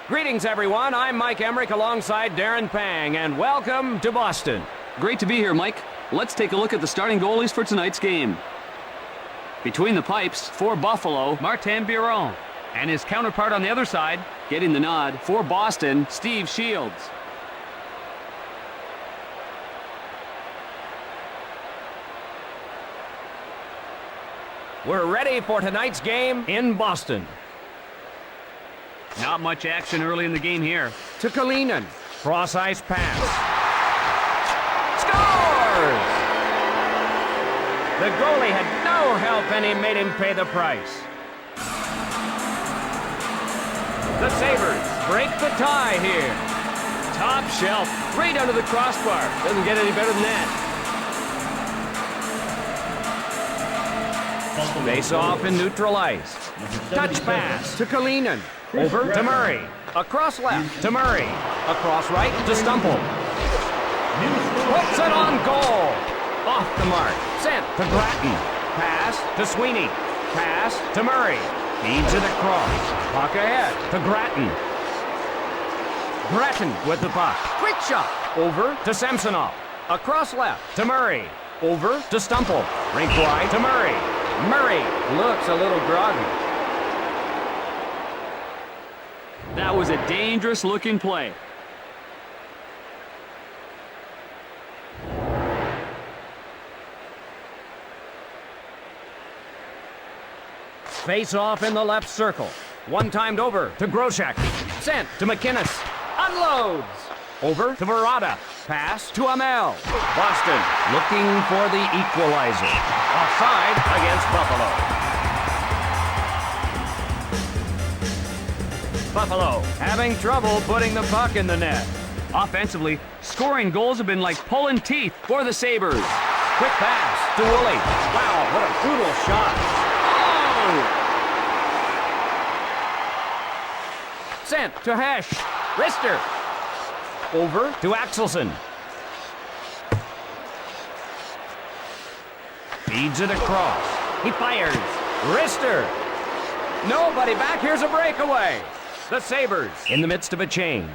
Greetings, everyone. I'm Mike Emmerich alongside Darren Pang, and welcome to Boston. Great to be here, Mike. Let's take a look at the starting goalies for tonight's game. Between the pipes, for Buffalo, Martin Biron. And his counterpart on the other side, getting the nod, for Boston, Steve Shields. We're ready for tonight's game in Boston. Not much action early in the game here. To Kalinin. Cross-ice pass. Scores! The goalie had no help, and he made him pay the price. The Sabres break the tie here. Top shelf, right under the crossbar. Doesn't get any better than that. Face off in neutral ice. Touch pass to Kalinin. Over to Murray. Across left to Murray. Across right to Stumple. Puts it on goal. Off the mark. Sent to Gratton. Pass to Sweeney. Pass to Murray. Feeds it across. Puck ahead to Gratton. Gratton with the puck. Quick shot. Over to Samsonov. Across left to Murray. Over to Stumple. Rink wide to Murray. Murray looks a little groggy. That was a dangerous-looking play. Face off in the left circle. One timed over to Groshek. Sent to McInnes. Unloads. Over to Verada. Pass to Amel. Boston looking for the equalizer. Offside against Buffalo. Buffalo having trouble putting the puck in the net. Offensively, scoring goals have been like pulling teeth for the Sabres. Quick pass to Woolley. Wow, what a brutal shot. Oh! Sent to Hesh. Rister. Over to Axelson. Feeds it across. He fires. Rister. Nobody back. Here's a breakaway. The Sabres in the midst of a change.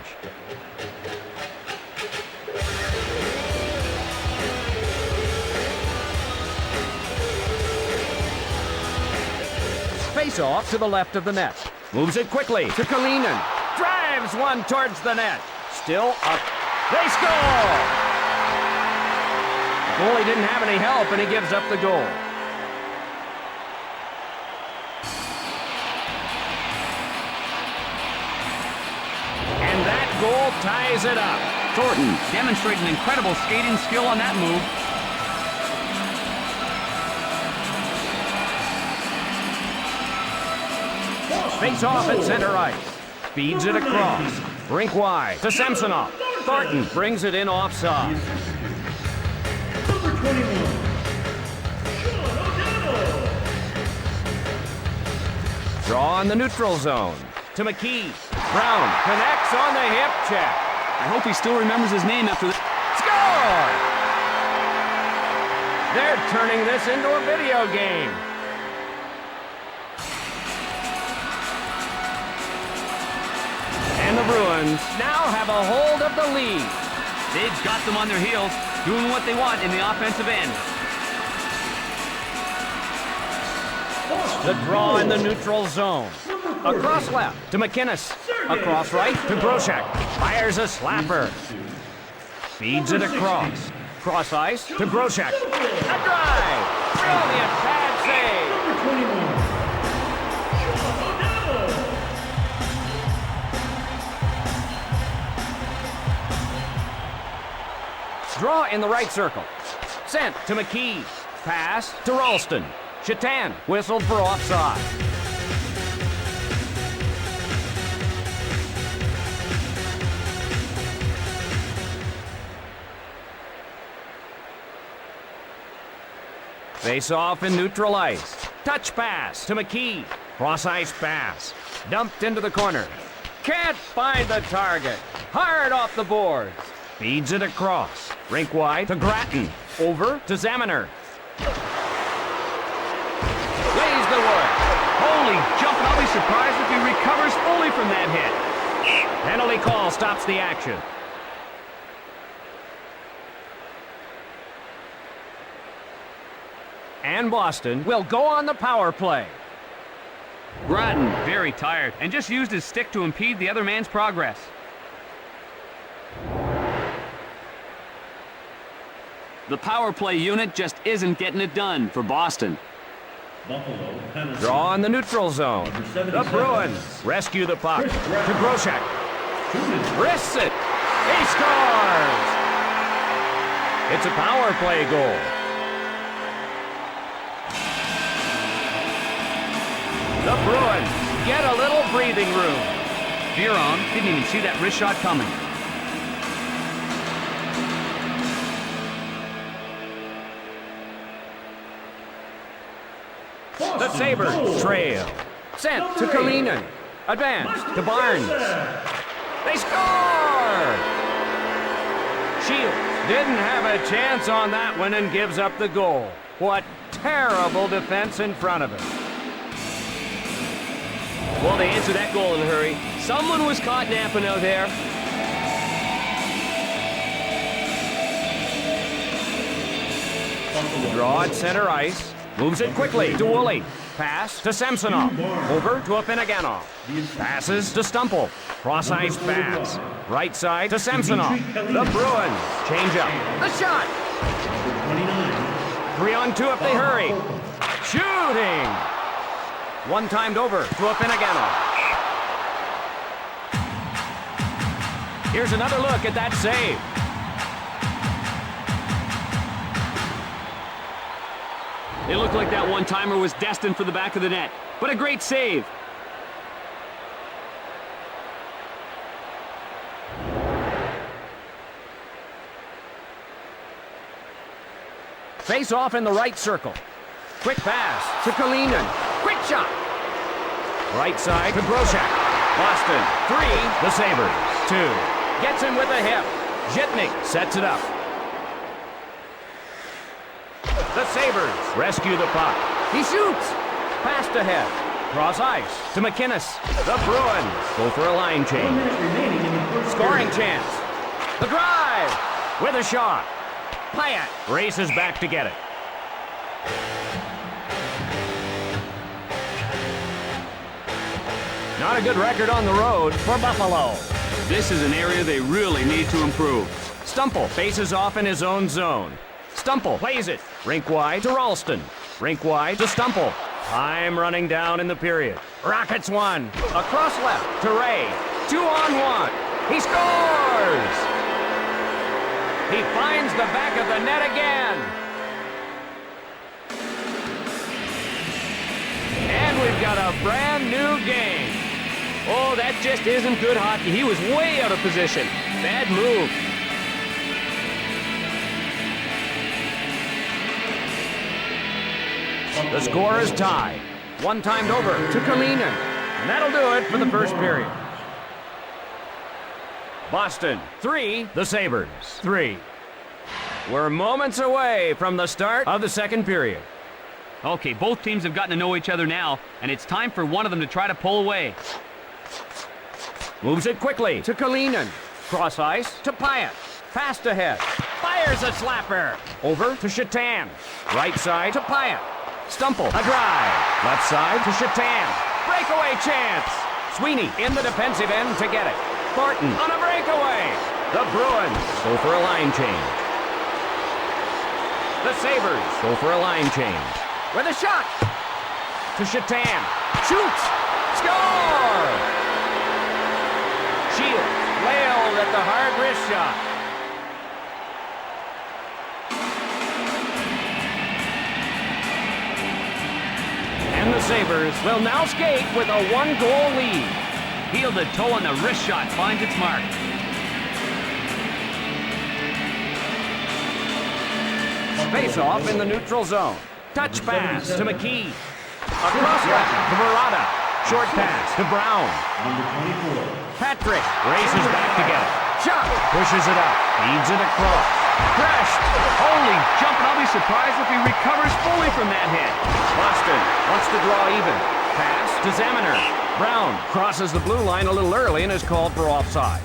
Face off to the left of the net. Moves it quickly to Kalinin. Drives one towards the net. Still up. They score! The goalie didn't have any help, and he gives up the goal. And that goal ties it up. Thornton demonstrating incredible skating skill on that move. Face off at center ice. Feeds it across. Rink wide to Samsonov. Thornton brings it in offside. Number 21, Sean O'Donnell. Draw in the neutral zone. To McKee. Brown connects on the hip check. I hope he still remembers his name after this. Score! They're turning this into a video game. And the Bruins now have a hold of the lead. They've got them on their heels, doing what they want in the offensive end. The draw in the neutral zone. Across left to McInnes. Across right to Groshek. Fires a slapper. Feeds it across. Cross ice to Groshek. A drive. Brilliant pad save. Number 21, Sean O'Donnell. Draw in the right circle. Sent to McKee. Pass to Ralston. Chatan whistled for offside. Face off in neutral ice. Touch pass to McKee. Cross ice pass. Dumped into the corner. Can't find the target. Hard off the boards. Feeds it across. Rink wide to Gratton. Over to Zaminer. Lays the wood. Holy jump, I'll be surprised if he recovers fully from that hit. Penalty call stops the action. And Boston will go on the power play. Grattan, very tired, and just used his stick to impede the other man's progress. The power play unit just isn't getting it done for Boston. Buffalo penalty. Draw in the neutral zone. Number The 77. Bruins rescue the puck. To Broshak. Shooting. Wrists it. He scores! It's a power play goal. The Bruins get a little breathing room. Biron didn't even see that wrist shot coming. The Sabres trail. Sent to Kalinin. Advanced to Barnes. They score! Shields didn't have a chance on that one and gives up the goal. What terrible defense in front of him. Well, they answered that goal in a hurry. Someone was caught napping out there. Draw at center ice. Moves it quickly to Woolley. Pass to Samsonov. Over to Afinogenov. Passes to Stumple. Cross ice pass. Right side to Samsonov. The Bruins change up. The shot. Number 29. 3-on-2 if they hurry. Shooting. One timed over to Afinogenov. Here's another look at that save. It looked like that one-timer was destined for the back of the net. But a great save. Face off in the right circle. Quick pass to Kalinin. Quick shot. Right side to Broshak. Boston, 3. The Sabres, 2. Gets him with a hip. Zhitnik sets it up. The Sabres rescue the puck. He shoots. Passed ahead. Cross ice to McInnes. The Bruins go for a line 1 change. minute remaining in the first Scoring period. chance. The drive with a shot. Pyatt races back to get it. Not a good record on the road for Buffalo. This is an area they really need to improve. Stumple faces off in his own zone. Stumple plays it. Rink wide to Ralston. Rink wide to Stumple. Time running down in the period. Rockets one. Across left to Ray. 2-on-1. He scores! He finds the back of the net again. And we've got a brand new game. Oh, that just isn't good hockey. He was way out of position. Bad move. The score is tied. One timed over to Kalinin. And that'll do it for the first period. Boston, 3. The Sabres, 3. We're moments away from the start of the second period. Okay, both teams have gotten to know each other now, and it's time for one of them to try to pull away. Moves it quickly to Kalinin. Cross ice to Pyatt. Passed ahead. Fires a slapper. Over to Shatan. Right side to Pyatt. Stumple. A drive. Left side to Shatan. Breakaway chance. Sweeney in the defensive end to get it. Thornton on a breakaway. The Bruins go for a line change. The Sabres go for a line change. With a shot. To Shatan. Shoots. Score! Shields wailed at the hard wrist shot. And the Sabres will now skate with a 1-goal lead. Heel-to toe on the wrist shot finds its mark. Face-off in the neutral zone. Touch pass to McKee. Across left to Murata. Short pass to Brown. Number 24. Patrick races back to get it. Shot. Pushes it up. Feeds it across. Crashed. Holy jump, and I'll be surprised if he recovers fully from that hit. Boston wants to draw even. Pass to Zaminer. Brown crosses the blue line a little early and is called for offside.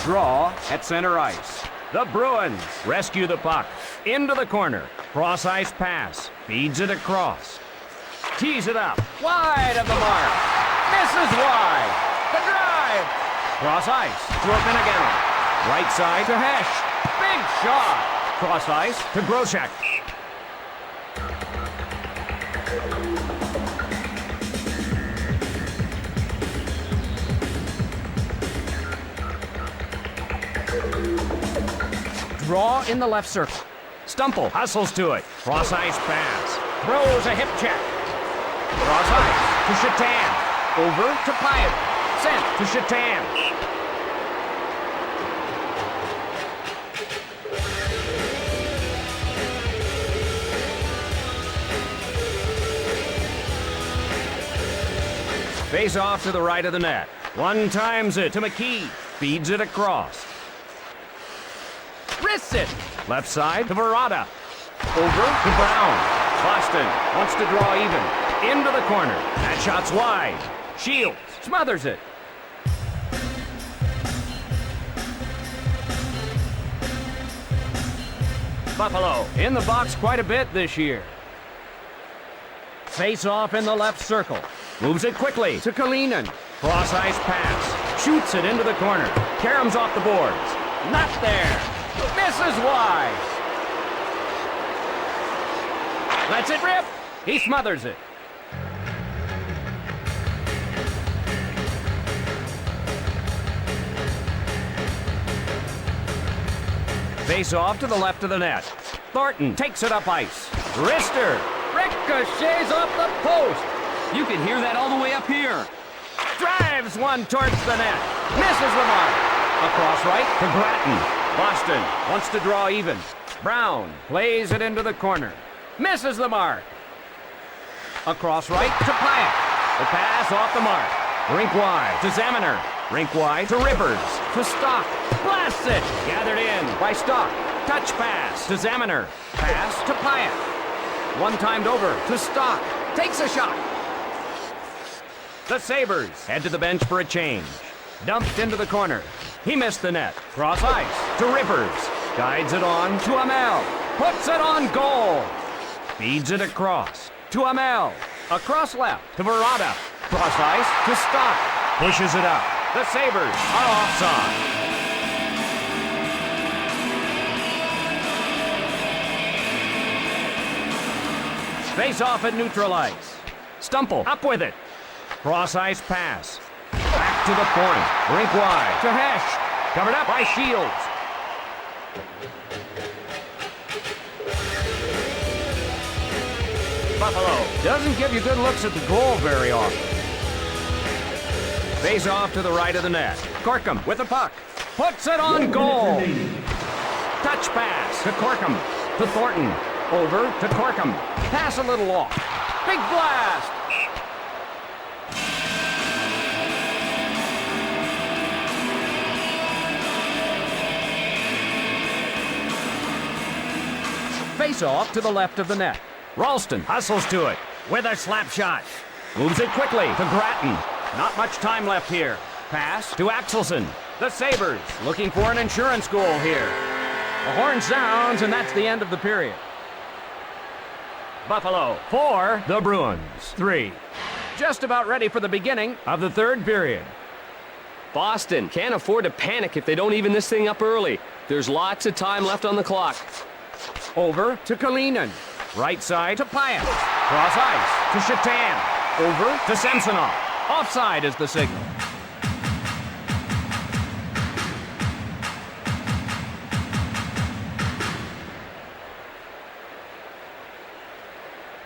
Draw at center ice. The Bruins rescue the puck. Into the corner. Cross ice pass. Feeds it across. Tees it up. Wide of the mark. Misses wide. The drive. Cross ice to O'Finnegan. Right side to Hesh. Big shot. Cross ice to Groshek. Draw in the left circle. Stumple hustles to it. Cross ice pass. Throws a hip check. Cross ice to Shatan. Over to Pyatt. Sent to Shatan. Face off to the right of the net. One times it to McKee. Feeds it across. Wrists it. Left side to Verada. Over to Brown. Boston wants to draw even. Into the corner. That shot's wide. Shields smothers it. Buffalo in the box quite a bit this year. Face off in the left circle. Moves it quickly to Kalinin. Cross ice pass. Shoots it into the corner. Karem's off the boards. Not there. Misses wide. Lets it rip. He smothers it. Face off to the left of the net. Thornton takes it up ice. Wrister ricochets off the post. You can hear that all the way up here. Drives one towards the net. Misses the mark. Across right to Grattan. Boston wants to draw even. Brown plays it into the corner. Misses the mark. Across right to Pyatt. The pass off the mark. Rink wide to Zaminer. Rink wide to Rivers. To Stock. Blasts it. Gathered in by Stock. Touch pass to Zaminer. Pass to Pyatt. One timed over to Stock. Takes a shot. The Sabres head to the bench for a change. Dumped into the corner. He missed the net. Cross ice to Rivers. Guides it on to Amel. Puts it on goal. Feeds it across to Amel. Across left to Verada. Cross ice to Stock. Pushes it up. The Sabres are offside. Face off at neutral ice. Stumple up with it. Cross ice pass. Back to the point. Rink wide to Hesh. Covered up by Shields. Buffalo doesn't give you good looks at the goal very often. Face off to the right of the net. Corkum with the puck. Puts it on goal. Touch pass to Corkum. To Thornton. Over to Corkum. Pass a little off. Big blast. Face off to the left of the net. Ralston hustles to it with a slap shot. Moves it quickly to Grattan. Not much time left here. Pass to Axelson. The Sabres looking for an insurance goal here. The horn sounds, and that's the end of the period. Buffalo 4, the Bruins 3. Just about ready for the beginning of the third period. Boston can't afford to panic if they don't even this thing up early. There's lots of time left on the clock. Over to Kalinin. Right side to Pyatt. Cross ice to Shatan. Over to Samsonov. Offside is the signal.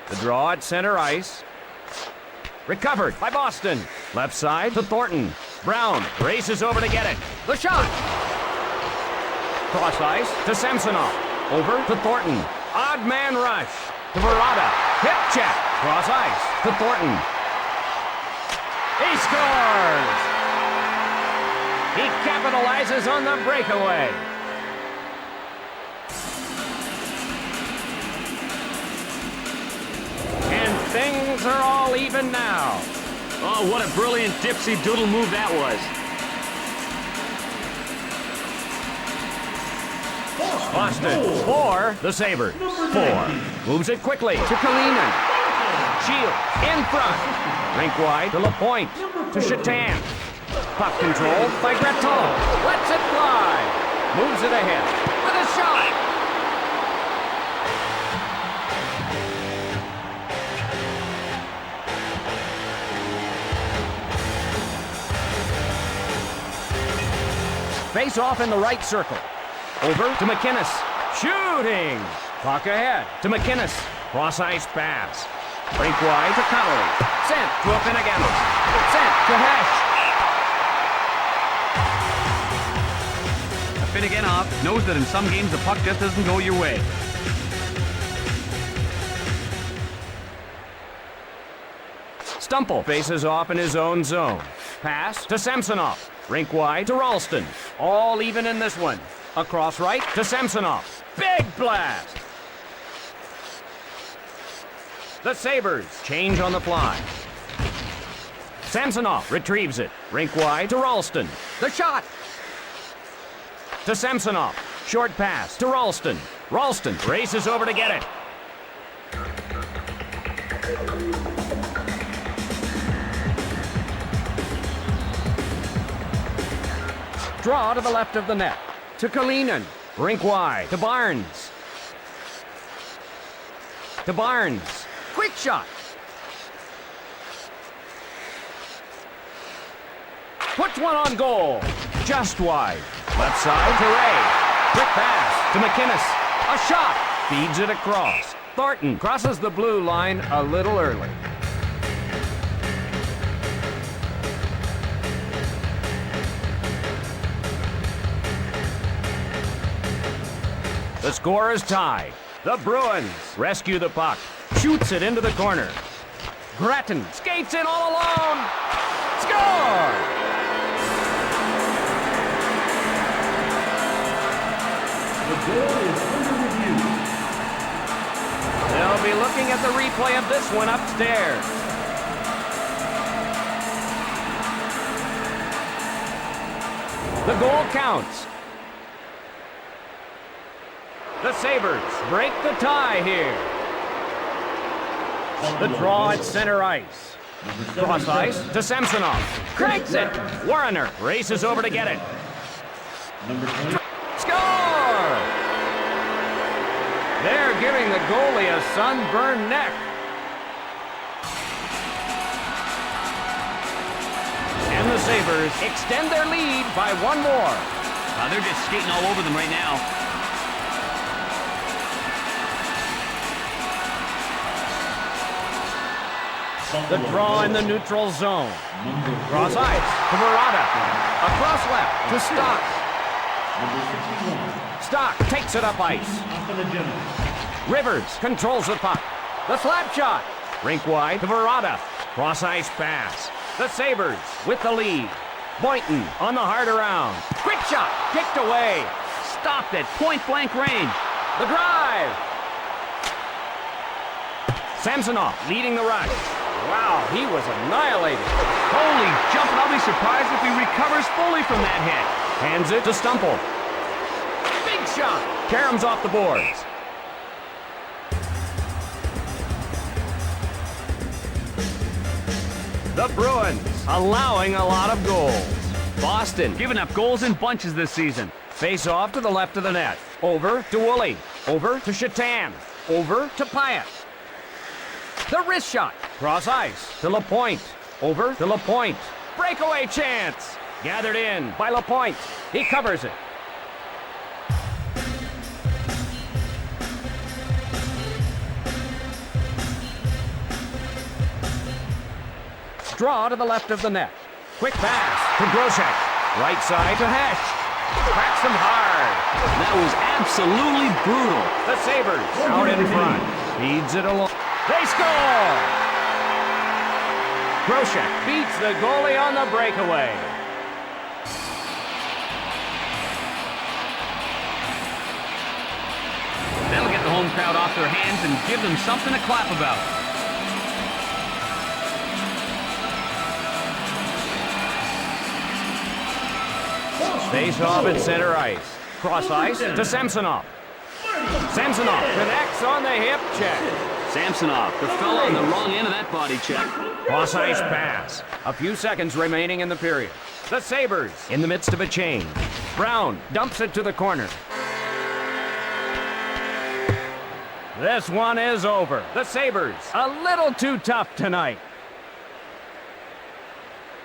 The draw at center ice. Recovered by Boston. Left side to Thornton. Brown races over to get it. The shot. Cross ice to Samsonov. Over to Thornton. Odd man rush to Verada. Hip check. Cross ice to Thornton. He scores! He capitalizes on the breakaway. Things are all even now. Oh, what a brilliant dipsy-doodle move that was. Boston for the Sabres. 4. Moves it quickly to Kalinin. Shield in front. Rink wide to LaPointe. To Chatan. Puck control by Breton. Lets it fly. Moves it ahead. With a shot. Face off in the right circle. Over to McInnes. Shooting. Puck ahead to McInnes. Cross-ice pass. Rink wide to Connolly. Sent to a Finneganis. Sent to Hesh. Finneganov knows that in some games the puck just doesn't go your way. Stumple faces off in his own zone. Pass to Samsonov. Rink wide to Ralston. All even in this one. Across right to Samsonov. Big blast! The Sabres change on the fly. Samsonov retrieves it. Rink wide to Ralston. The shot! To Samsonov. Short pass to Ralston. Ralston races over to get it. Draw to the left of the net. To Kalinin. Rink wide. To Barnes. To Barnes. Quick shot. Puts one on goal. Just wide. Left side to Ray. Quick pass to McInnes. A shot. Feeds it across. Thornton crosses the blue line a little early. The score is tied. The Bruins rescue the puck. Shoots it into the corner. Grattan skates in all alone. Score! The goal is under review. They'll be looking at the replay of this one upstairs. The goal counts. The Sabres break the tie here. The draw at center ice. Cross ice to Samsonov. Cranks it. Warrener races over to get it. Number 20. Score! They're giving the goalie a sunburned neck. And the Sabres extend their lead by one more. They're just skating all over them right now. The draw in the neutral zone. Cross ice to Murata. Across left to Stock. Number 61. Stock takes it up ice. Appanagena. Rivers controls the puck. The slap shot. Rink wide to Murata. Cross ice pass. The Sabres with the lead. Boynton on the hard around. Quick shot. Kicked away. Stopped at point-blank range. The drive. Samsonov leading the rush. Wow, he was annihilated. Holy jumping, I'll be surprised if he recovers fully from that hit. Hands it to Stumple. Big shot. Karam's off the boards. The Bruins allowing a lot of goals. Boston Giving up goals in bunches this season. face off to the left of the net. Over to Woolley. Over to Chatan. Over to Pyatt. The wrist shot. Cross ice to LaPointe. Over to LaPointe. Breakaway chance. Gathered in by LaPointe. He covers it. Draw to the left of the net. Quick pass to Brochek. Right side to Hesh. Cracks him hard. That was absolutely brutal. The Sabres out in front. Feeds it along. They score! Brochek beats the goalie on the breakaway. That'll get the home crowd off their hands and give them something to clap about. Face-off at center ice. Cross ice to Samsonov. Samsonov connects on the hip check. Samsonov, the fellow on the wrong end of that body check. Cross ice pass. A few seconds remaining in the period. The Sabres in the midst of a change. Brown dumps it to the corner. This one is over. The Sabres a little too tough tonight.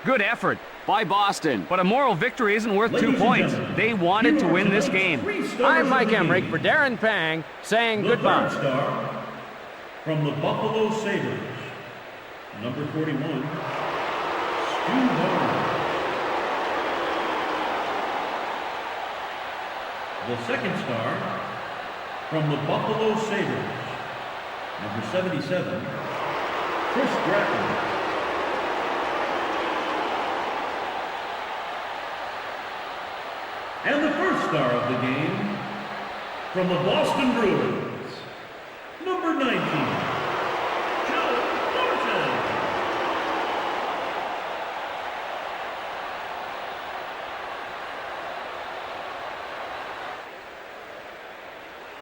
Good effort by Boston, but a moral victory isn't worth 2 points. They wanted to win this game. I'm Mike Emmerich for Darren Pang saying The goodbye. third star from the Buffalo Sabres, number 41, Stu Barnes. The second star from the Buffalo Sabres, number 77, Chris Gratton. And the first star of the game from the Boston Bruins, number 19,